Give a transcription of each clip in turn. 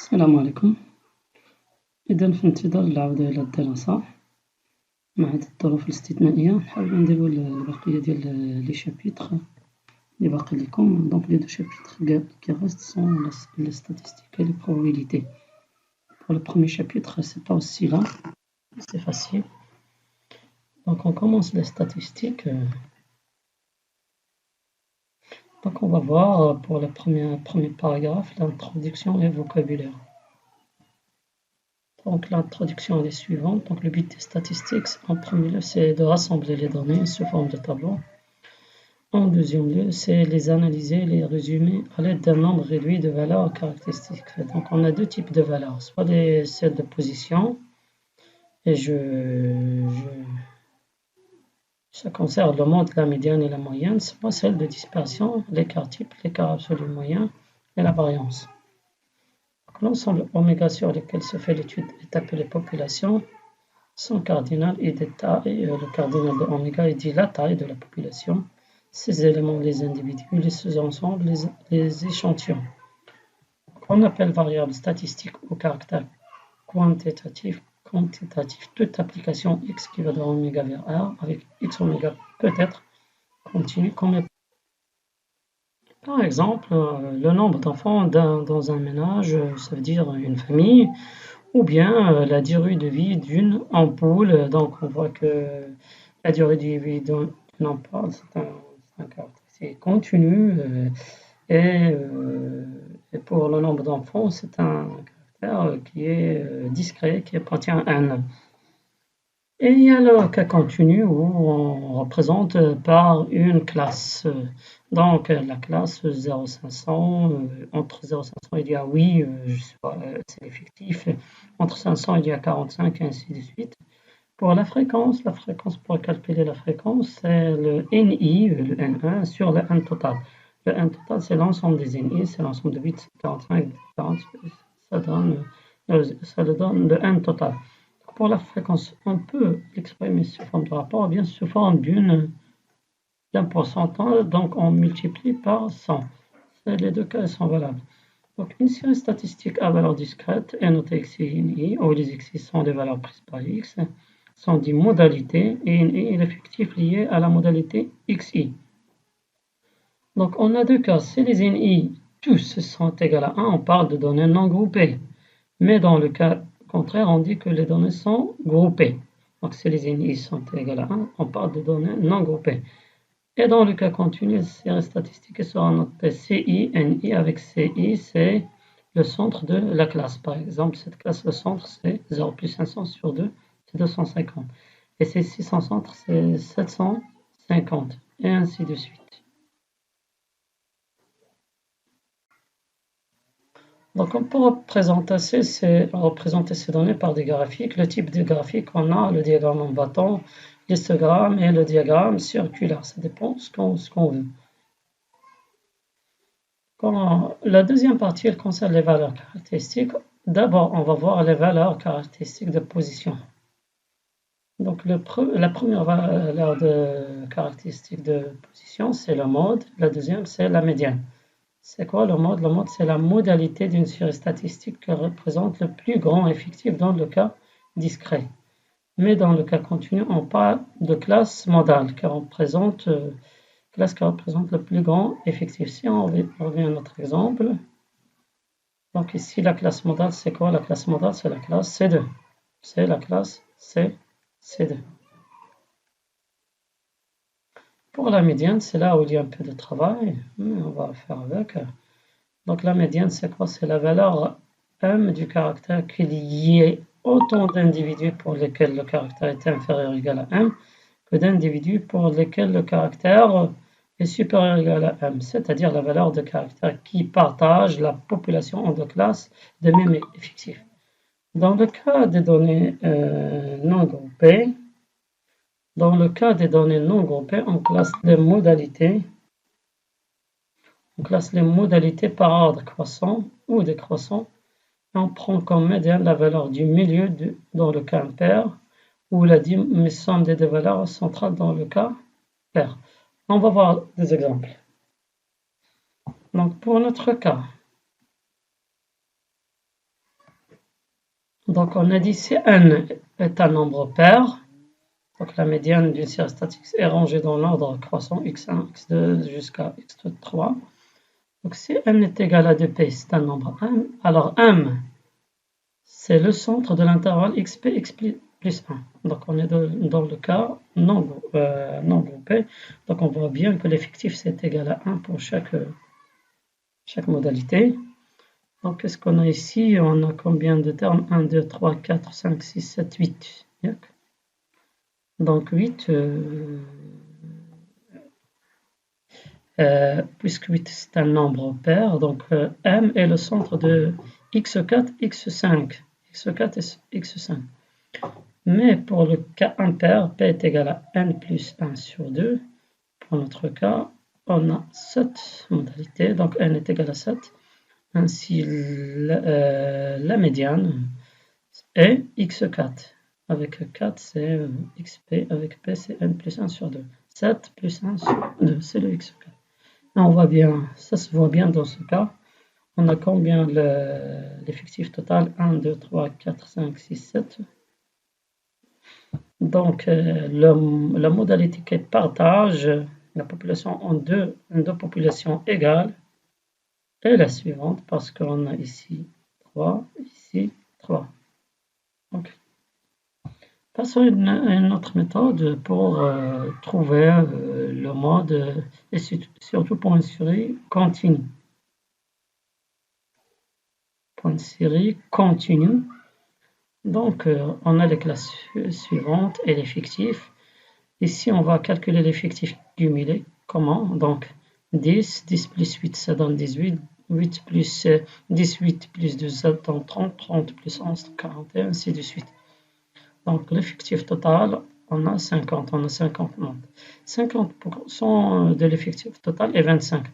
السلام عليكم. إذا في انتظار العودة إلى الدراسة مع هذه الظروف الاستثنائية نحاولو نديرو البقية ديال لي شابيتغ لي باقي ليكم. دونك لي دو شابيتغ qui restent sont les statistiques et les probabilités. Pour le premier chapitre, c'est pas aussi long, c'est facile. Donc on commence les statistiques. Donc on va voir pour le premier paragraphe l'introduction et vocabulaire. Donc l'introduction est suivante. Donc le but des statistiques, en premier lieu, c'est de rassembler les données sous forme de tableau. En deuxième lieu, c'est les analyser, les résumer à l'aide d'un nombre réduit de valeurs caractéristiques. Donc on a deux types de valeurs, soit celles de position, et ça concerne le mode, la médiane et la moyenne, soit celle de dispersion, l'écart type, l'écart absolu moyen et la variance. L'ensemble oméga sur lequel se fait l'étude est appelé population. Son cardinal est de taille, le cardinal de oméga est dit la taille de la population. Ces éléments, les individus, les sous-ensembles, les échantillons. On appelle variable statistique au caractère quantitatif toute application x qui va de oméga vers r avec x oméga peut être continue comme par exemple, le nombre d'enfants dans un ménage, ça veut dire une famille, ou bien la durée de vie d'une ampoule. Donc on voit que la durée de vie d'une ampoule, c'est un caractère continu, et pour le nombre d'enfants, c'est un caractère qui est discret, qui appartient à n. Et il y a le cas continu où on représente par une classe. Donc la classe 0,500, entre 0,500 il y a 8, c'est l'effectif, entre 500 il y a 45 et ainsi de suite. Pour la fréquence pour calculer la fréquence, c'est le NI, le N1 sur le N total. Le N total c'est l'ensemble des NI, c'est l'ensemble de 8, 45, 40, ça donne le N total. Pour la fréquence, on peut l'exprimer sous forme de rapport, ou bien sous forme d'un pourcentage, donc on multiplie par 100. Les deux cas sont valables. Donc une série statistique à valeur discrète est notée xi et ni, où les xi sont des valeurs prises par x, sont dit modalités, et ni est l'effectif lié à la modalité xi. Donc on a deux cas, si les ni tous sont égaux à 1, on parle de données non groupées, mais dans le cas contraire, on dit que les données sont groupées. Donc si les NI sont égales à 1, on parle de données non groupées. Et dans le cas continu, la série statistique sera notée CI, NI avec CI, c'est le centre de la classe. Par exemple, cette classe, le centre, c'est 0 plus 500 sur 2, c'est 250. Et ces 600 centres, c'est 750, et ainsi de suite. Donc on peut représenter ces données par des graphiques. Le type de graphique qu'on a, le diagramme en bâton, l'histogramme et le diagramme circulaire. Ça dépend de ce qu'on veut. La deuxième partie, elle concerne les valeurs caractéristiques. D'abord, on va voir les valeurs caractéristiques de position. Donc la première valeur caractéristique de position, c'est le mode. La deuxième, c'est la médiane. C'est quoi le mode? Le mode, c'est la modalité d'une série statistique qui représente le plus grand effectif dans le cas discret. Mais dans le cas continu, on parle de classe modale qui représente le plus grand effectif. Si on revient à notre exemple, donc ici la classe modale, c'est quoi? La classe modale, c'est la classe C2. C'est la classe C2. Pour la médiane, c'est là où il y a un peu de travail, mais on va faire avec. Donc la médiane, c'est quoi? C'est la valeur M du caractère qu'il y ait autant d'individus pour lesquels le caractère est inférieur ou égal à M que d'individus pour lesquels le caractère est supérieur ou égal à M, c'est-à-dire la valeur de caractère qui partage la population en deux classes de même effectif. Dans le cas des données non groupées, on classe les modalités. On classe les modalités par ordre croissant ou décroissant et on prend comme médiane la valeur du milieu dans le cas impair ou la somme des deux valeurs centrales dans le cas pair. On va voir des exemples. Donc pour notre cas, Donc on a dit si n est un nombre pair, donc la médiane d'une série statique est rangée dans l'ordre croissant x1, x2 jusqu'à x3. Donc si m est égal à 2p, c'est un nombre m, alors m c'est le centre de l'intervalle xp x plus 1. Donc on est dans le cas non groupé. Donc on voit bien que l'effectif c'est égal à 1 pour chaque modalité. Donc qu'est-ce qu'on a ici? On a combien de termes? 1, 2, 3, 4, 5, 6, 7, 8. Donc 8, puisque 8 c'est un nombre pair, donc m est le centre de x4, x5. x4 et x5. Mais pour le cas impair, p est égal à n plus 1 sur 2. Pour notre cas, on a 7 modalités, donc n est égal à 7. Ainsi, la médiane est x4. Avec 4, c'est xp. Avec p, c'est n plus 1 sur 2. 7 plus 1 sur 2, c'est le x4. Là, on voit bien, ça se voit bien dans ce cas. On a combien l'effectif total? 1, 2, 3, 4, 5, 6, 7. Donc, la modalité qui partage la population en deux populations égales est la suivante, parce qu'on a ici 3, ici 3. Okay. Passons à une autre méthode pour trouver le mode, et surtout pour une série continue. Pour une série continue. Donc, on a les classes suivantes et l'effectif. Ici, on va calculer l'effectif cumulé. Comment? Donc, 10 plus 8, ça donne 18. 8 plus 18 plus 2, ça donne 30. 30 plus 11, 41, ainsi de suite. Donc, l'effectif total, on a 50. On a 50 nombres. 50% de l'effectif total est 25.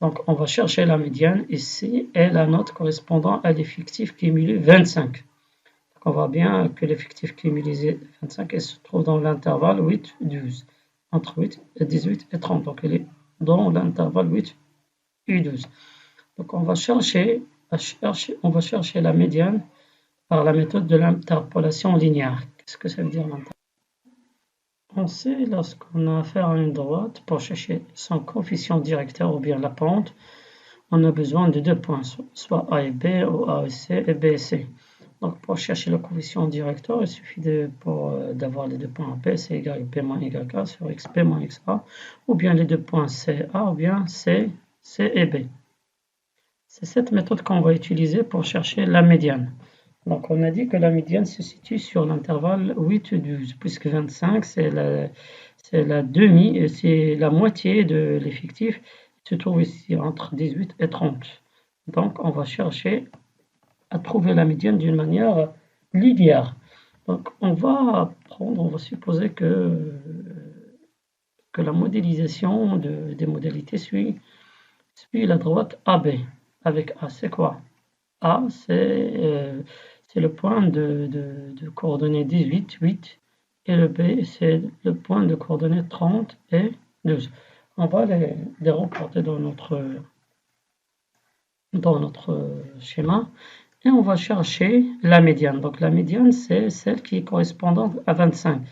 Donc, on va chercher la médiane ici et la note correspondant à l'effectif cumulé 25. Donc, on voit bien que l'effectif cumulé 25 se trouve dans l'intervalle 8-12. Entre 8 et 18 et 30. Donc, il est dans l'intervalle 8 et 12. Donc, on va chercher la médiane par la méthode de l'interpolation linéaire. Qu'est-ce que ça veut dire l'interpolation? On sait, lorsqu'on a affaire à une droite, pour chercher son coefficient directeur ou bien la pente, on a besoin de 2 points, soit A et B, ou A et C, et B et C. Donc pour chercher le coefficient directeur, il suffit d'avoir les 2 points P, C égale P moins YK sur XP moins XA, ou bien les 2 points CA, ou bien C et B. C'est cette méthode qu'on va utiliser pour chercher la médiane. Donc on a dit que la médiane se situe sur l'intervalle 8-12, puisque 25 c'est la moitié de l'effectif qui se trouve ici entre 18 et 30. Donc on va chercher à trouver la médiane d'une manière linéaire. Donc on va supposer que la modélisation des modalités suit la droite AB. Avec A, c'est quoi? A, c'est le point de coordonnées 18, 8, et le B, c'est le point de coordonnées 30 et 12. On va les reporter dans notre schéma, et on va chercher la médiane. Donc la médiane, c'est celle qui est correspondante à 25.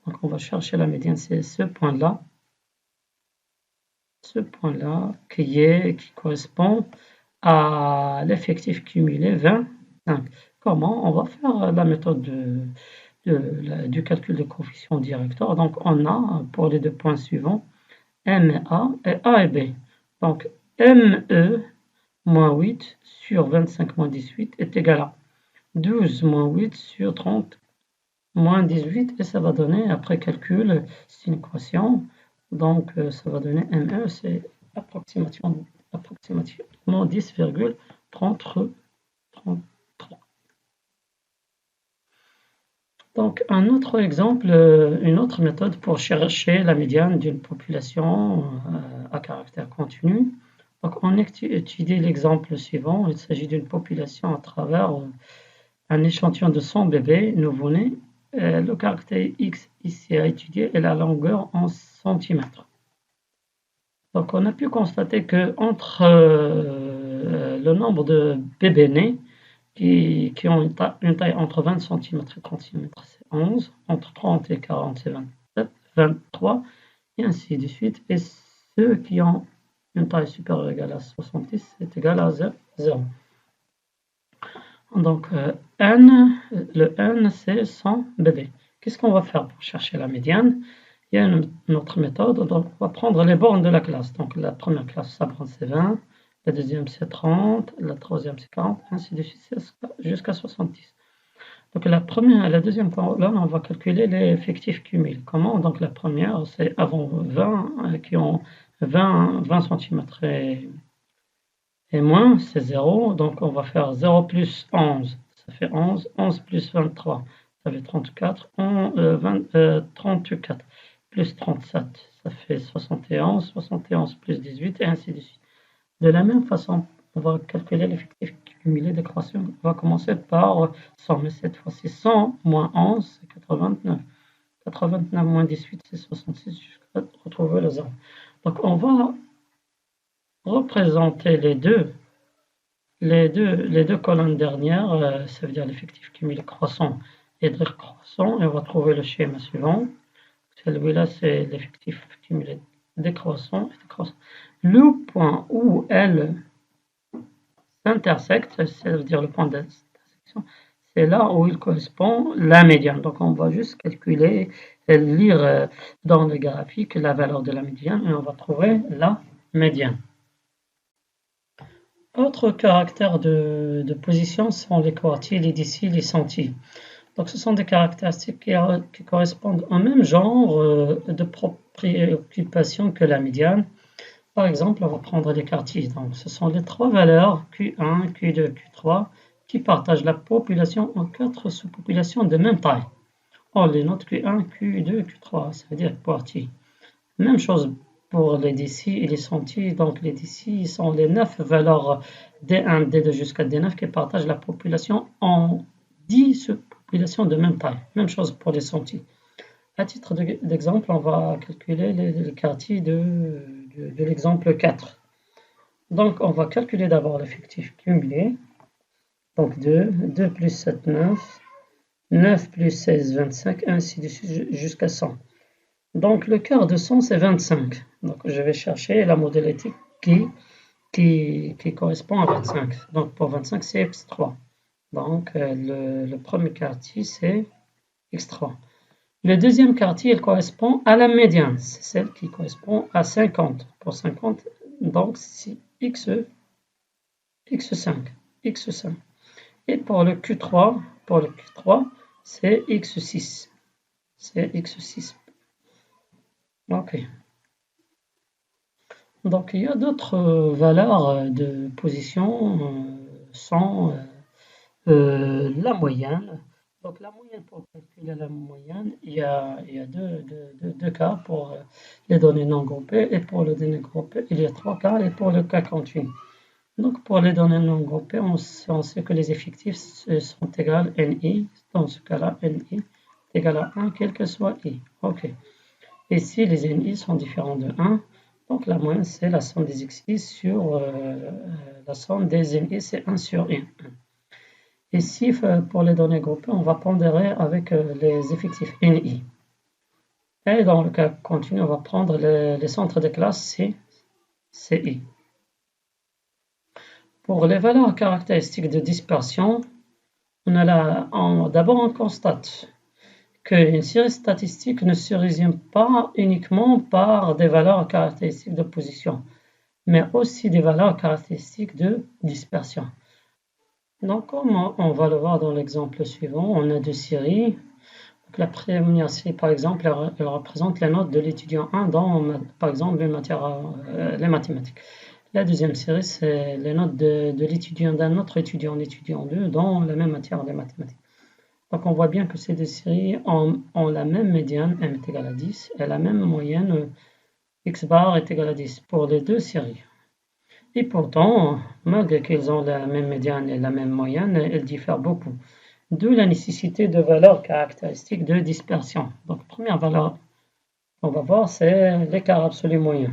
Donc on va chercher la médiane, c'est ce point-là. Ce point-là qui correspond à l'effectif cumulé 25. Comment? On va faire la méthode du calcul de coefficient directeur. Donc on a pour les 2 points suivants M et A et B. Donc ME moins 8 sur 25 moins 18 est égal à 12 moins 8 sur 30 moins 18, et ça va donner, après calcul, c'est une équation, donc ça va donner ME, c'est approximativement 10,33. Donc un autre exemple, une autre méthode pour chercher la médiane d'une population à caractère continu. Donc on étudie l'exemple suivant. Il s'agit d'une population à travers un échantillon de 100 bébés nouveau-nés. Le caractère X ici à étudier est la longueur en centimètres. Donc on a pu constater que entre le nombre de bébés nés qui ont une taille entre 20 cm et 30 cm, c'est 11. Entre 30 et 40, c'est 27, 23, et ainsi de suite. Et ceux qui ont une taille supérieure ou égale à 70, c'est égal à 0. Donc, le n, c'est 100 bébés. Qu'est-ce qu'on va faire pour chercher la médiane? Il y a une autre méthode. Donc, on va prendre les bornes de la classe. Donc, la première classe, sa borne, c'est 20. La deuxième, c'est 30. La troisième, c'est 40. Ainsi de suite, jusqu'à 70. Donc, la deuxième colonne, on va calculer les effectifs cumulés. Comment? Donc, la première, c'est avant 20, qui ont 20 cm et moins, c'est 0. Donc, on va faire 0 plus 11, ça fait 11. 11 plus 23, ça fait 34. 34 plus 37, ça fait 71. 71 plus 18, et ainsi de suite. De la même façon, on va calculer l'effectif cumulé décroissant. On va commencer par 100, mais cette fois-ci 100 moins 11, c'est 89. 89 moins 18, c'est 66, jusqu'à retrouver le 0. Donc, on va représenter les deux colonnes dernières, ça veut dire l'effectif cumulé croissant et décroissant, et on va trouver le schéma suivant. Celui-là, c'est l'effectif cumulé décroissant et décroissant. Le point où elles s'intersectent, ça veut dire le point d'intersection, c'est là où il correspond la médiane. Donc, on va juste calculer et lire dans le graphique la valeur de la médiane et on va trouver la médiane. Autres caractères de position sont les quartiles, les déciles, les centiles. Donc, ce sont des caractéristiques qui correspondent au même genre de préoccupation que la médiane. Par exemple, on va prendre les quartiles. Donc, ce sont les trois valeurs Q1, Q2, Q3 qui partagent la population en 4 sous-populations de même taille. On les note Q1, Q2, Q3, ça veut dire quartile. Même chose pour les décis et les centiles. Donc, les décis sont les 9 valeurs D1, D2 jusqu'à D9 qui partagent la population en 10 sous-populations de même taille. Même chose pour les centiles. À titre d'exemple, on va calculer les quartiles de l'exemple 4. Donc, on va calculer d'abord l'effectif cumulé. Donc, 2 plus 7, 9. 9 plus 16, 25, ainsi de suite jusqu'à 100. Donc, le quart de 100, c'est 25. Donc, je vais chercher la modalité qui correspond à 25. Donc, pour 25, c'est x3. Donc, le premier quartile, c'est x3. Le deuxième quartile, il correspond à la médiane. C'est celle qui correspond à 50. Pour 50, donc, c'est x5. x5. Et pour le Q3, c'est x6. C'est x6. OK. Donc, il y a d'autres valeurs de position sans la moyenne. Donc, la moyenne, pour calculer la moyenne, il y a deux cas pour les données non groupées. Et pour les données groupées, il y a 3 cas. Et pour le cas continu. Donc, pour les données non groupées, on sait que les effectifs sont égaux à NI. Dans ce cas-là, NI est égal à 1, quel que soit I. OK. Et si les NI sont différents de 1, donc la moyenne, c'est la somme des XI sur la somme des NI, c'est 1 sur I. Ici, pour les données groupées, on va pondérer avec les effectifs NI. Et dans le cas continu, on va prendre les centres de classe CI. Pour les valeurs caractéristiques de dispersion, d'abord on constate qu'une série statistique ne se résume pas uniquement par des valeurs caractéristiques de position, mais aussi des valeurs caractéristiques de dispersion. Donc, comme on va le voir dans l'exemple suivant, on a deux séries. Donc, la première série, par exemple, elle représente les notes de l'étudiant 1 dans, par exemple, les mathématiques. La deuxième série, c'est les notes de l'étudiant d'un autre étudiant, l'étudiant 2, dans la même matière, les mathématiques. Donc, on voit bien que ces deux séries ont la même médiane, m est égal à 10, et la même moyenne, x bar est égal à 10 pour les deux séries. Et pourtant, malgré qu'ils ont la même médiane et la même moyenne, elles diffèrent beaucoup. D'où la nécessité de valeurs caractéristiques de dispersion. Donc, première valeur qu'on va voir, c'est l'écart absolu moyen.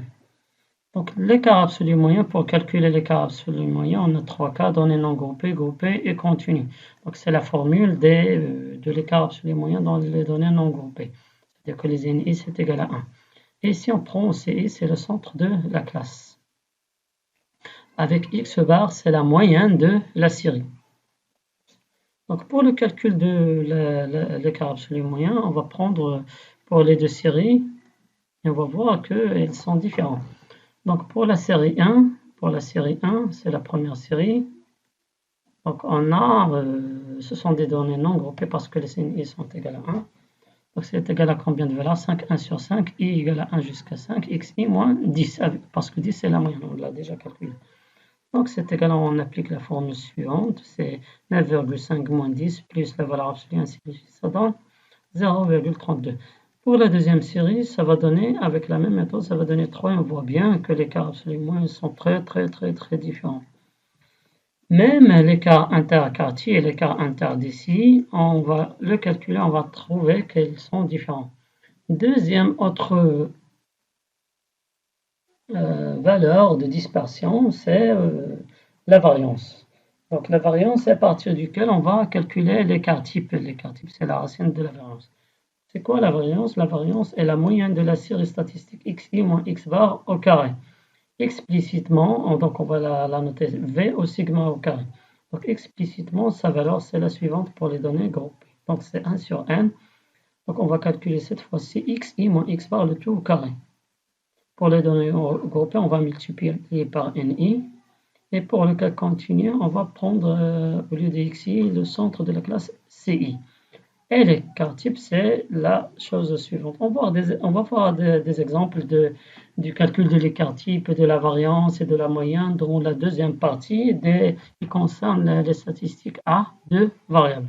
Donc, l'écart absolu moyen, pour calculer l'écart absolu moyen, on a trois cas, données non groupées, groupées et continues. Donc, c'est la formule de l'écart absolu moyen dans les données non groupées. C'est-à-dire que les NI, c'est égal à 1. Et si on prend CI, c'est le centre de la classe. Avec X bar, c'est la moyenne de la série. Donc, pour le calcul de l'écart absolu moyen, on va prendre pour les deux séries, et on va voir qu'elles sont différentes. Donc, pour la série 1, c'est la première série. Donc, on a, ce sont des données non groupées parce que les signes i sont égales à 1. Donc, c'est égal à combien de valeurs? 5, 1 sur 5, i égale à 1 jusqu'à 5, xi moins 10, parce que 10 c'est la moyenne, on l'a déjà calculé. Donc, c'est égal à, on applique la formule suivante, c'est 9,5 moins 10 plus la valeur absolue, ainsi de suite, ça donne 0,32. Pour la deuxième série, ça va donner, avec la même méthode, ça va donner 3. On voit bien que les écarts absolument sont très différents. Même l'écart interquartile et l'écart interdécis, on va le calculer, on va trouver qu'ils sont différents. Deuxième autre valeur de dispersion, c'est la variance. Donc la variance, c'est à partir duquel on va calculer l'écart type. L'écart type, c'est la racine de la variance. C'est quoi la variance? La variance est la moyenne de la série statistique xi moins x bar au carré. Explicitement, donc on va la noter V au sigma au carré. Donc explicitement, sa valeur, c'est la suivante pour les données groupées. Donc c'est 1 sur n. Donc on va calculer cette fois-ci xi moins x bar le tout au carré. Pour les données groupées, on va multiplier par ni. Et pour le cas continu, on va prendre au lieu de xi le centre de la classe ci. Et l'écart type, c'est la chose suivante. On va voir des exemples du calcul de l'écart type, de la variance et de la moyenne dans la deuxième partie qui concerne les statistiques à deux variables.